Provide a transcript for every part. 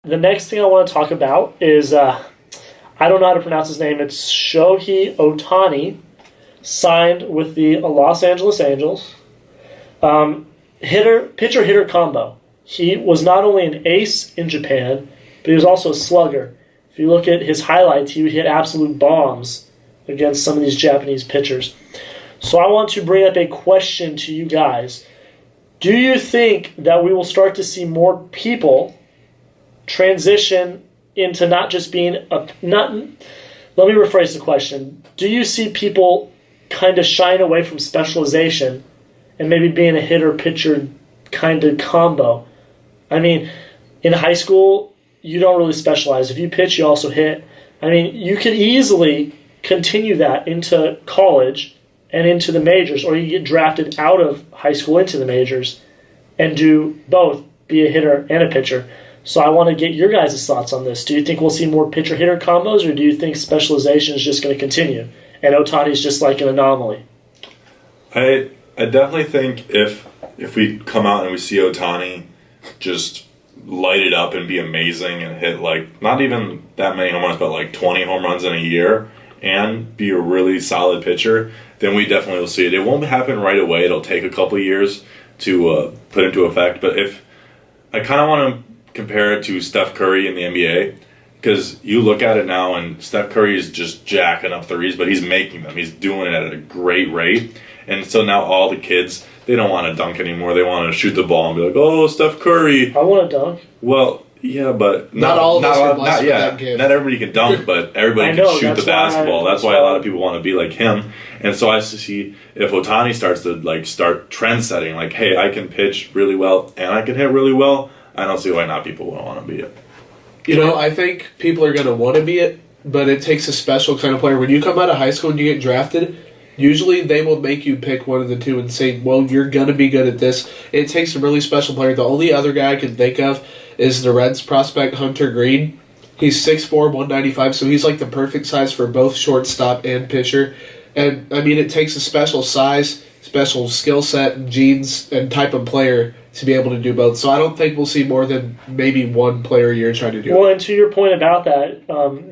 The next thing I want to talk about is, I don't know how to pronounce his name. It's Shohei Ohtani, signed with the Los Angeles Angels. Pitcher-hitter combo. He was not only an ace in Japan, but he was also a slugger. If you look at his highlights, he would hit absolute bombs against some of these Japanese pitchers. So I want to bring up a question to you guys. Do you think that we will start to see more people transition into not just being let me rephrase the question. Do you see people kind of shying away from specialization and maybe being a hitter-pitcher kind of combo? I mean, in high school, you don't really specialize. If you pitch, you also hit. I mean, you could easily continue that into college and into the majors, or you get drafted out of high school into the majors and do both, be a hitter and a pitcher. So I want to get your guys' thoughts on this. Do you think we'll see more pitcher-hitter combos, or do you think specialization is just going to continue and Ohtani's just like an anomaly? I definitely think if we come out and we see Ohtani just light it up and be amazing and hit like not even that many home runs, but like 20 home runs in a year and be a really solid pitcher, then we definitely will see it. It won't happen right away. It'll take a couple of years to put into effect. But if I kind of want to compare it to Steph Curry in the NBA, because you look at it now and Steph Curry is just jacking up threes, but he's making them. He's doing it at a great rate. And so now all the kids, they don't want to dunk anymore. They want to shoot the ball and be like, oh, Steph Curry. I want to dunk. Well, yeah, but not all of us are blessed with that gift. Not everybody can dunk, but everybody can shoot the basketball. That's why a lot of people want to be like him. And so I see if Ohtani starts to start trend setting, like, hey, I can pitch really well and I can hit really well, I don't see why not people would want to be it. I think people are going to want to be it, but it takes a special kind of player. When you come out of high school and you get drafted, usually they will make you pick one of the two and say, well, you're going to be good at this. It takes a really special player. The only other guy I can think of is the Reds prospect, Hunter Green. He's 6'4", 195, so he's like the perfect size for both shortstop and pitcher. And, I mean, it takes a special size, special skill set, and genes and type of player to be able to do both. So I don't think we'll see more than maybe one player a year trying to do it. Well, and to your point about that,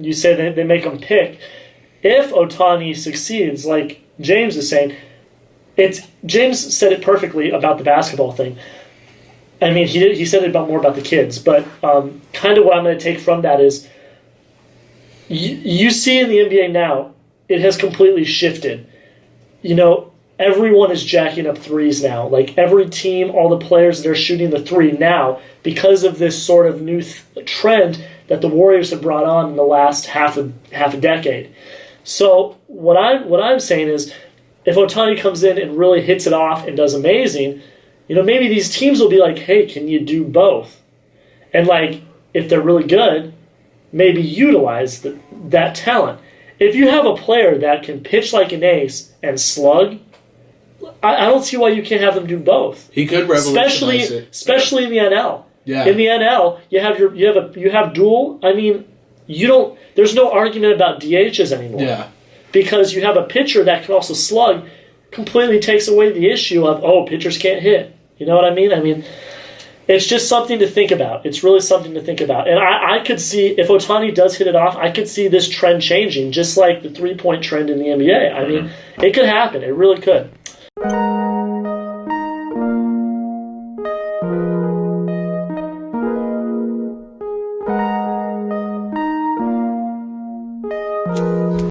you say they make them pick. If Ohtani succeeds, like James is saying, James said it perfectly about the basketball thing. I mean, he said it more about the kids, but kind of what I'm going to take from that is you see in the NBA now, it has completely shifted. Everyone is jacking up threes now. Like every team, all the players that are shooting the three now, because of this sort of new trend that the Warriors have brought on in the last half a decade. So what I'm saying is, if Ohtani comes in and really hits it off and does amazing, maybe these teams will be like, hey, can you do both? And if they're really good, maybe utilize that talent. If you have a player that can pitch like an ace and slug, I don't see why you can't have them do both. He could revolutionize it. Especially in the NL. Yeah. In the NL, you have Duel. I mean, there's no argument about DHs anymore. Yeah. Because you have a pitcher that can also slug, completely takes away the issue of, pitchers can't hit. You know what I mean? I mean, it's just something to think about. It's really something to think about. And I could see, if Ohtani does hit it off, I could see this trend changing, just like the three-point trend in the NBA. I mean, it could happen. It really could.